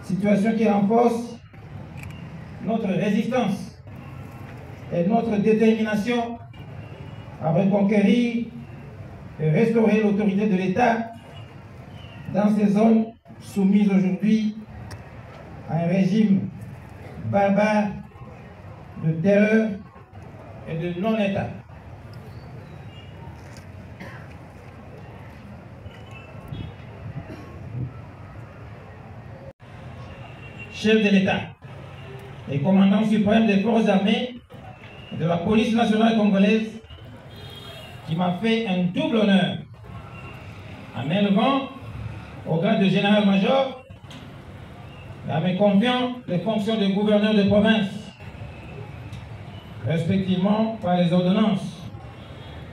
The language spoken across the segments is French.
Situation qui renforce notre résistance et notre détermination à reconquérir et restaurer l'autorité de l'État dans ces zones soumises aujourd'hui à un régime barbare de terreur et de non-État. Chef de l'État et commandant suprême des forces armées et de la police nationale congolaise, qui m'a fait un double honneur en m'élevant au grade de général-major et en me confiant les fonctions de gouverneur de province, respectivement par les ordonnances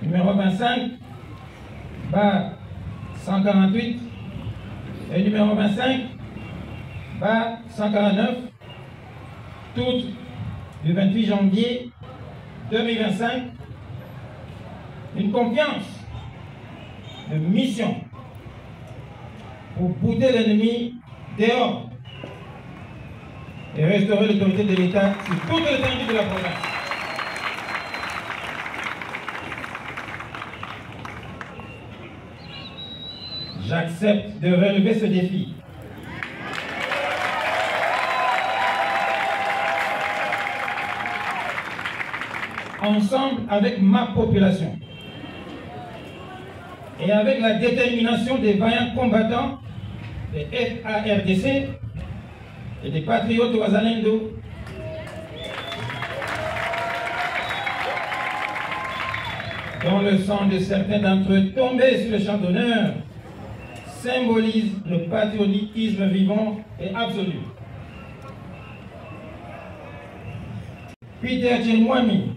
numéro 25, 148 et numéro 25, 149, toutes du 28 janvier 2025, une confiance de mission pour bouter l'ennemi dehors et restaurer l'autorité de l'État sur toute l'étendue de la province. J'accepte de relever ce défi. Ensemble avec ma population et avec la détermination des vaillants combattants des FARDC et des patriotes Wazalendo, dont le sang de certains d'entre eux tombés sur le champ d'honneur symbolise le patriotisme vivant et absolu. Peter Tchilmouami,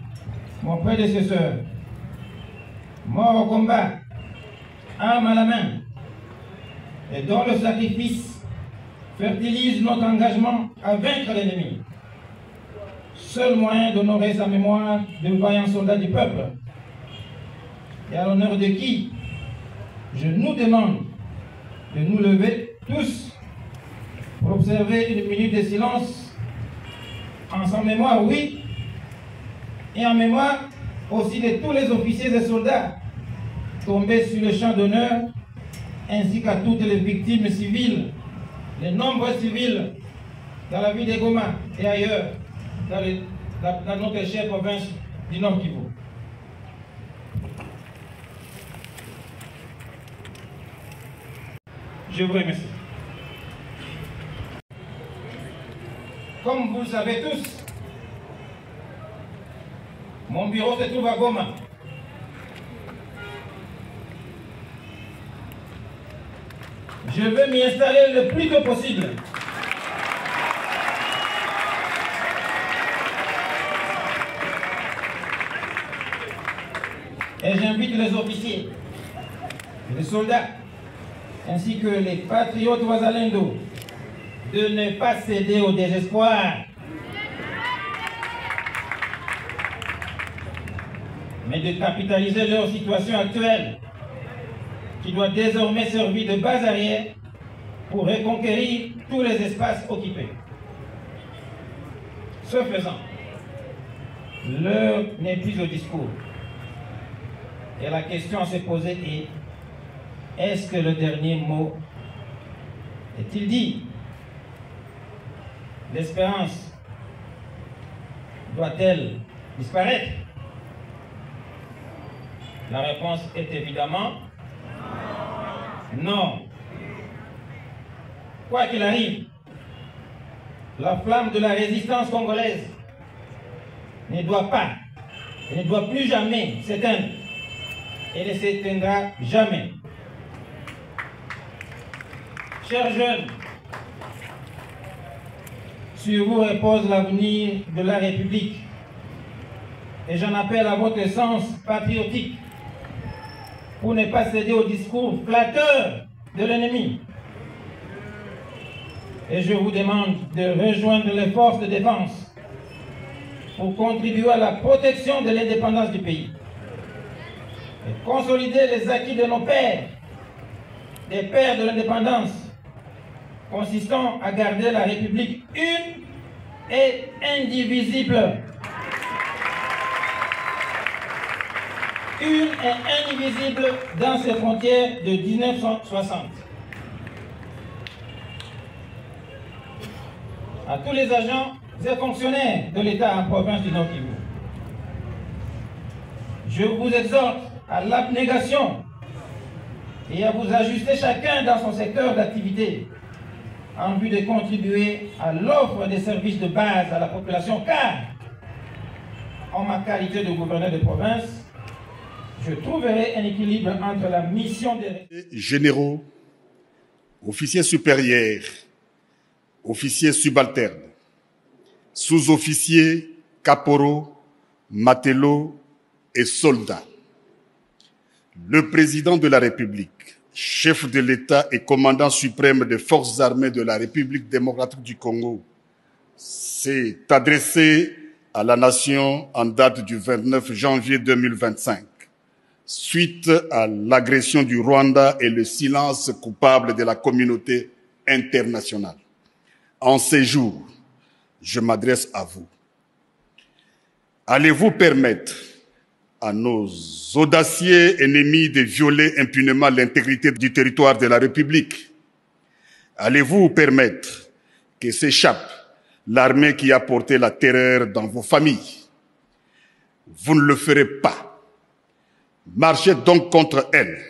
mon prédécesseur, mort au combat, arme à la main, et dont le sacrifice fertilise notre engagement à vaincre l'ennemi. Seul moyen d'honorer sa mémoire de vaillants soldats du peuple, et à l'honneur de qui je nous demande de nous lever tous pour observer une minute de silence en sa mémoire, oui, et en mémoire aussi de tous les officiers et soldats tombés sur le champ d'honneur, ainsi qu'à toutes les victimes civiles, les nombreux civils dans la ville de Goma et ailleurs, dans notre chère province du Nord Kivu. Je vous remercie. Comme vous le savez tous, mon bureau se trouve à Goma. Je veux m'y installer le plus tôt possible. Et j'invite les officiers, les soldats, ainsi que les patriotes Wazalendo, de ne pas céder au désespoir, mais de capitaliser leur situation actuelle, qui doit désormais servir de base arrière pour reconquérir tous les espaces occupés. Ce faisant, l'heure n'est plus au discours. Et la question à se poser est: est-ce que le dernier mot est-il dit? L'espérance doit-elle disparaître? La réponse est évidemment non. Quoi qu'il arrive, la flamme de la résistance congolaise ne doit pas et ne doit plus jamais s'éteindre et ne s'éteindra jamais. Chers jeunes, sur vous repose l'avenir de la République et j'en appelle à votre sens patriotique pour ne pas céder au discours flatteur de l'ennemi. Et je vous demande de rejoindre les forces de défense pour contribuer à la protection de l'indépendance du pays et consolider les acquis de nos pères, des pères de l'indépendance, consistant à garder la République une et indivisible. Une et indivisible dans ses frontières de 1960. À tous les agents et fonctionnaires de l'État en province du Nord Kivu, je vous exhorte à l'abnégation et à vous ajuster chacun dans son secteur d'activité en vue de contribuer à l'offre des services de base à la population, car en ma qualité de gouverneur de province, je trouverai un équilibre entre la mission des généraux, officiers supérieurs, officiers subalternes, sous-officiers, caporaux, matelots et soldats. Le président de la République, chef de l'État et commandant suprême des forces armées de la République démocratique du Congo, s'est adressé à la nation en date du 29 janvier 2025, suite à l'agression du Rwanda et le silence coupable de la communauté internationale. En ces jours, je m'adresse à vous. Allez-vous permettre à nos audacieux ennemis de violer impunément l'intégrité du territoire de la République? Allez-vous permettre que s'échappe l'armée qui a porté la terreur dans vos familles? Vous ne le ferez pas. Marchez donc contre elle.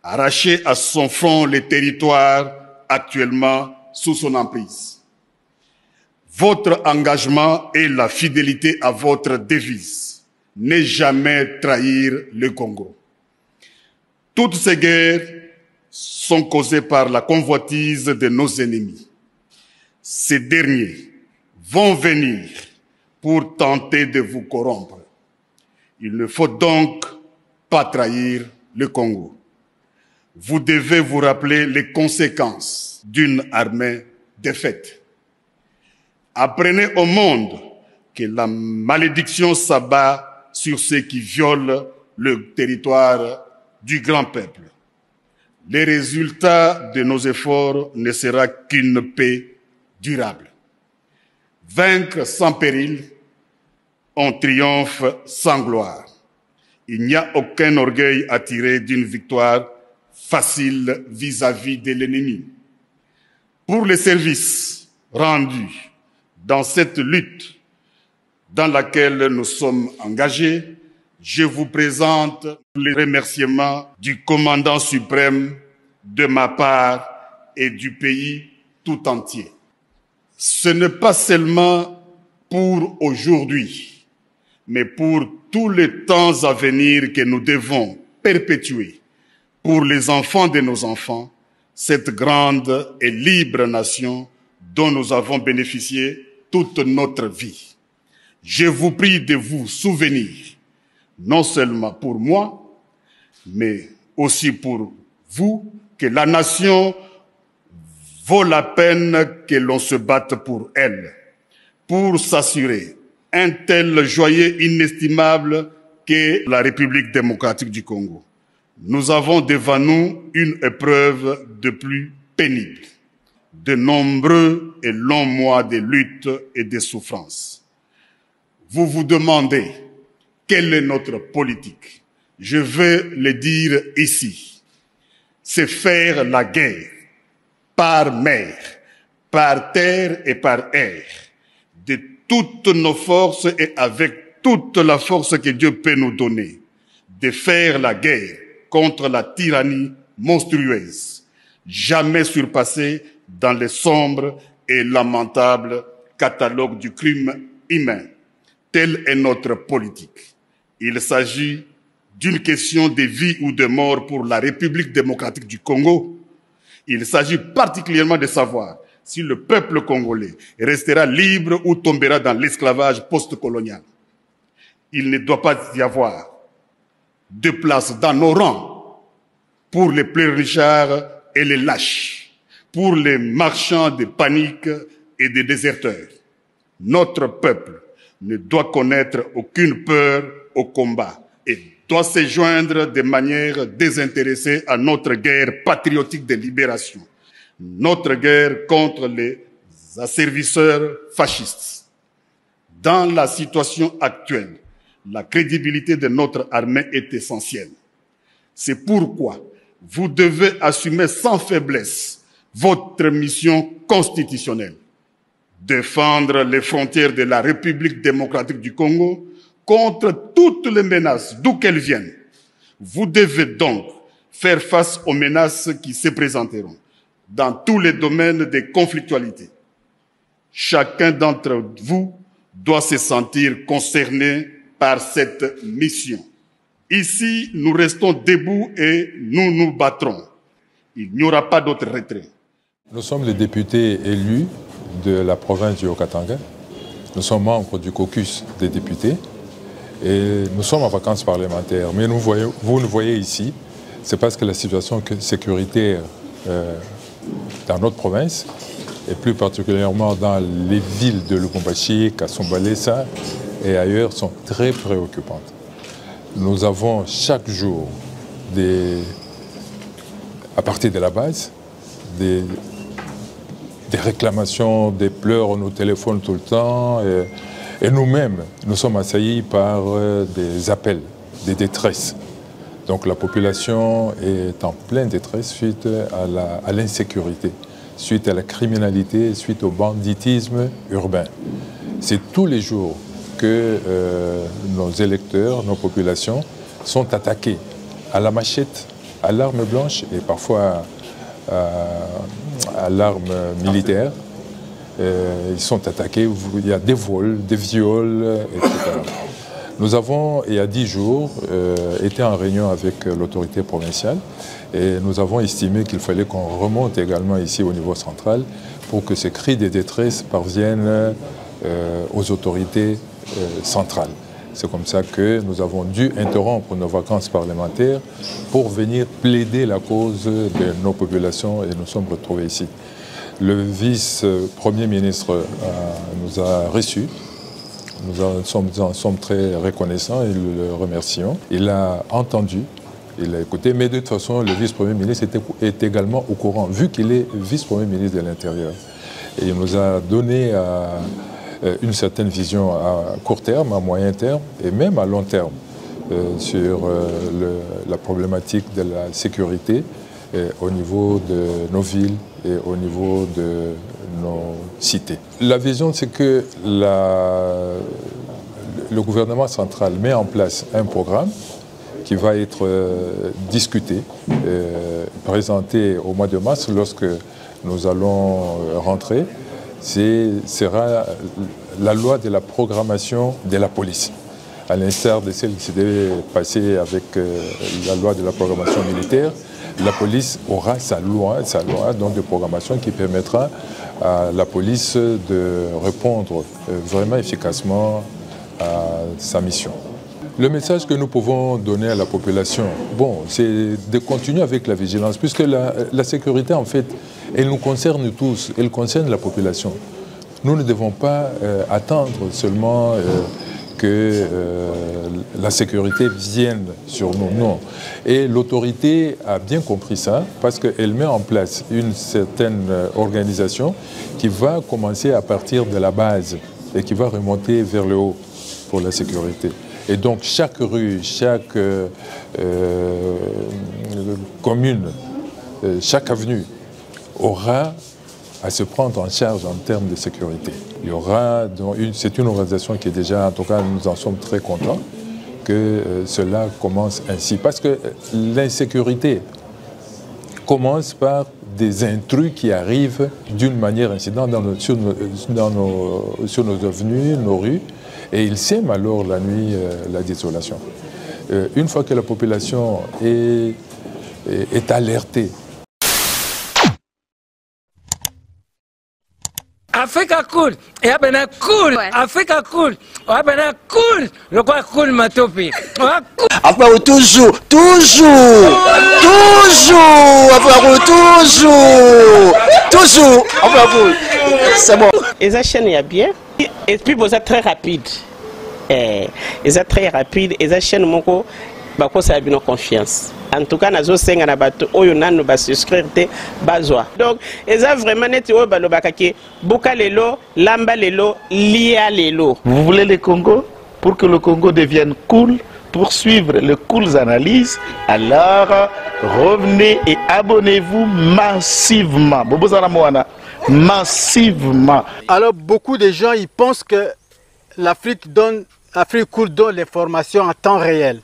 Arrachez à son front les territoires actuellement sous son emprise. Votre engagement et la fidélité à votre devise: ne jamais trahir le Congo. Toutes ces guerres sont causées par la convoitise de nos ennemis. Ces derniers vont venir pour tenter de vous corrompre. Il ne faut donc pas trahir le Congo. Vous devez vous rappeler les conséquences d'une armée défaite. Apprenez au monde que la malédiction s'abat sur ceux qui violent le territoire du grand peuple. Les résultats de nos efforts ne sera qu'une paix durable. Vaincre sans péril, on triomphe sans gloire. Il n'y a aucun orgueil à tirer d'une victoire facile vis-à-vis de l'ennemi. Pour les services rendus dans cette lutte dans laquelle nous sommes engagés, je vous présente les remerciements du commandant suprême de ma part et du pays tout entier. Ce n'est pas seulement pour aujourd'hui, mais pour tous les temps à venir que nous devons perpétuer pour les enfants de nos enfants, cette grande et libre nation dont nous avons bénéficié toute notre vie. Je vous prie de vous souvenir, non seulement pour moi, mais aussi pour vous, que la nation vaut la peine que l'on se batte pour elle, pour s'assurer un tel joyau inestimable qu'est la République démocratique du Congo. Nous avons devant nous une épreuve de plus pénible, de nombreux et longs mois de lutte et de souffrance. Vous vous demandez quelle est notre politique. Je veux le dire ici. C'est faire la guerre par mer, par terre et par air, de toutes nos forces et avec toute la force que Dieu peut nous donner, de faire la guerre contre la tyrannie monstrueuse, jamais surpassée dans le sombre et lamentable catalogue du crime humain. Telle est notre politique. Il s'agit d'une question de vie ou de mort pour la République démocratique du Congo. Il s'agit particulièrement de savoir si le peuple congolais restera libre ou tombera dans l'esclavage post-colonial. Il ne doit pas y avoir de place dans nos rangs pour les pleurnichards et les lâches, pour les marchands de panique et des déserteurs. Notre peuple ne doit connaître aucune peur au combat et doit se joindre de manière désintéressée à notre guerre patriotique de libération. notre guerre contre les asservisseurs fascistes. Dans la situation actuelle, la crédibilité de notre armée est essentielle. C'est pourquoi vous devez assumer sans faiblesse votre mission constitutionnelle. Défendre les frontières de la République démocratique du Congo contre toutes les menaces, d'où qu'elles viennent. Vous devez donc faire face aux menaces qui se présenteront dans tous les domaines de conflictualité. Chacun d'entre vous doit se sentir concerné par cette mission. Ici, nous restons debout et nous nous battrons. Il n'y aura pas d'autre retrait. Nous sommes les députés élus de la province du Haut-Katanga. Nous sommes membres du caucus des députés et nous sommes en vacances parlementaires. Mais vous nous voyez ici, c'est parce que la situation sécuritaire dans notre province, et plus particulièrement dans les villes de Lubumbashi, Kasumbalesa et ailleurs, sont très préoccupantes. Nous avons chaque jour, à partir de la base, des réclamations, des pleurs, on nous téléphone tout le temps. Et nous-mêmes, nous sommes assaillis par des appels, des détresses. Donc la population est en pleine détresse suite à l'insécurité, suite à la criminalité, suite au banditisme urbain. C'est tous les jours que nos électeurs, nos populations sont attaqués à la machette, à l'arme blanche et parfois à l'arme militaire. Ils sont attaqués, il y a des vols, des viols, etc. Nous avons, il y a 10 jours, été en réunion avec l'autorité provinciale et nous avons estimé qu'il fallait qu'on remonte également ici au niveau central pour que ces cris de détresse parviennent aux autorités centrales. C'est comme ça que nous avons dû interrompre nos vacances parlementaires pour venir plaider la cause de nos populations et nous sommes retrouvés ici. Le vice-premier ministre nous a reçus. Nous en sommes très reconnaissants et le remercions. Il a entendu, il a écouté, mais de toute façon, le vice-premier ministre est également au courant, vu qu'il est vice-premier ministre de l'Intérieur. Et il nous a donné une certaine vision à court terme, à moyen terme et même à long terme sur la problématique de la sécurité au niveau de nos villes et au niveau de nos cités. La vision, c'est que le gouvernement central met en place un programme qui va être discuté, présenté au mois de mars lorsque nous allons rentrer. Sera la loi de la programmation de la police, à l'instar de celle qui s'était passée avec la loi de la programmation militaire. La police aura sa loi donc de programmation qui permettra à la police de répondre vraiment efficacement à sa mission. Le message que nous pouvons donner à la population, c'est de continuer avec la vigilance, puisque la sécurité, en fait, elle nous concerne tous, elle concerne la population. Nous ne devons pas attendre seulement que la sécurité vienne sur nous, non. Et l'autorité a bien compris ça, parce qu'elle met en place une certaine organisation qui va commencer à partir de la base et qui va remonter vers le haut pour la sécurité. Et donc chaque rue, chaque commune, chaque avenue aura à se prendre en charge en termes de sécurité. Il y aura, c'est une organisation qui est déjà, en tout cas nous en sommes très contents, que cela commence ainsi. Parce que l'insécurité commence par des intrus qui arrivent d'une manière incidente sur nos avenues, nos rues, et ils sèment alors la nuit la désolation. Une fois que la population est alertée, Africa cool, et abena cool, Africa cool, abena cool, le quoi cool matopi. Après toujours, après vous, c'est bon. Et ça chaîne est bien, et puis vous êtes très rapide. Et ça très rapide, et ça chaîne moko bakosa ya bino confiance. En tout cas nazo senga na bato oyo nanu ba souscrire te bazwa. Donc eza vraiment neti oyo balobaka ke buka lelo lamba lelo lia lelo. Vous voulez le Congo pour que le Congo devienne cool, pour suivre les cool analyses, alors revenez et abonnez-vous massivement. Massivement. Alors beaucoup de gens ils pensent que l'Afrique cool donne l'information en temps réel.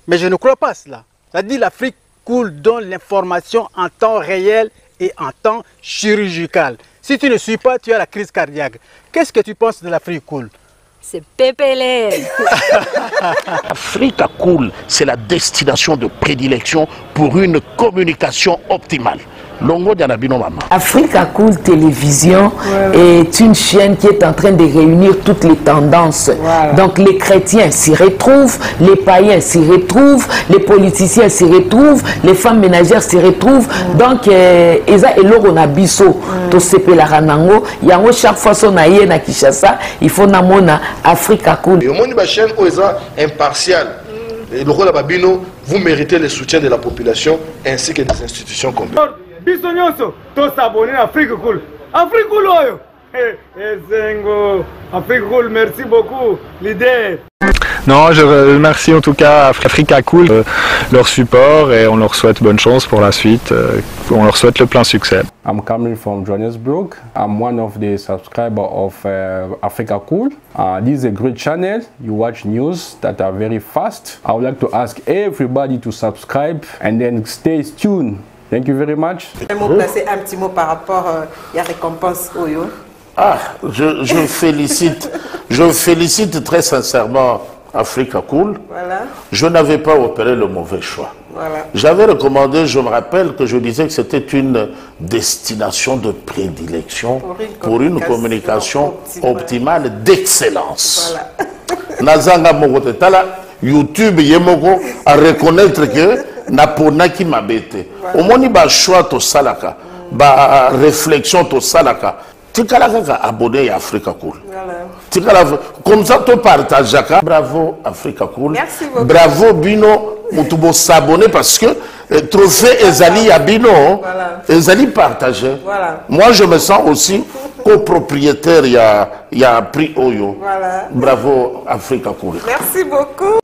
Mais je ne crois pas cela. Ça dit l'Afrique cool donne l'information en temps réel et en temps chirurgical. Si tu ne suis pas, tu as la crise cardiaque. Qu'est-ce que tu penses de l'Afrique cool? C'est Pépélé. Africa Cool, c'est la destination de prédilection pour une communication optimale. Longo Dianabino Mama. Africa Cool Télévision est une chaîne qui est en train de réunir toutes les tendances. Donc les chrétiens s'y retrouvent, les païens s'y retrouvent, les politiciens s'y retrouvent, les femmes ménagères s'y retrouvent. Donc Eza Eloro na biso to sepela ranango yango chaque fois son aye na Kinshasa, il faut namona Africa Cool. Et au monde ba chaîne Oza impartial. Et le rôle à Babino, vous méritez le soutien de la population ainsi que des institutions complètes. Bisognoso, tous s'abonner à Afrique Cool. Afrique Cool, oyo. Zengo, Afrique Cool, merci beaucoup, l'idée. Non, je remercie en tout cas Africa Cool, leur support et on leur souhaite bonne chance pour la suite. On leur souhaite le plein succès. I'm coming from Johannesburg. I'm one of the subscribers of Africa Cool. This is a great channel. You watch news that are very fast. I would like to ask everybody to subscribe and then stay tuned. Thank you very much. Placer un petit mot par rapport à la récompense Oyo. Ah, je félicite très sincèrement Africa Cool. Voilà. Je n'avais pas opéré le mauvais choix. Voilà. J'avais recommandé, je me rappelle que je disais que c'était une destination de prédilection pour une communication optimale d'excellence. Voilà. Nazanga Mogotala, YouTube Yemoko à reconnaître que Naponaki Mabete. Au moni ba choix to salaka, ba réflexion to salaka. Tikalaka abonné à Africa Cool. Voilà. Comme ça tu partages. Bravo Africa Cool. Merci beaucoup. Bravo Bino. Mutubo s'abonner parce que trophée Ezali à Bino. Voilà. Ezali partagé. Voilà. Moi je me sens aussi copropriétaire. Il y a prix Oyo. Voilà. Bravo Africa Cool. Merci beaucoup.